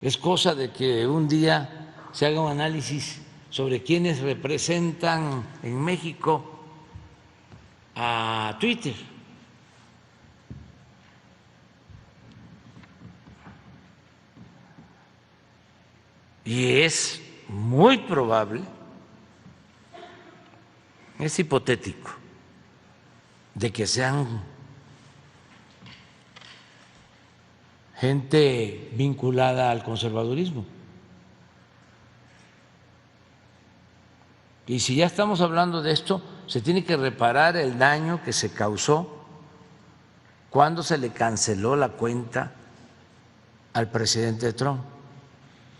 Es cosa de que un día se haga un análisis sobre quiénes representan en México a Twitter. Y es muy probable, es hipotético, de que sean gente vinculada al conservadurismo. Y si ya estamos hablando de esto, se tiene que reparar el daño que se causó cuando se le canceló la cuenta al presidente Trump.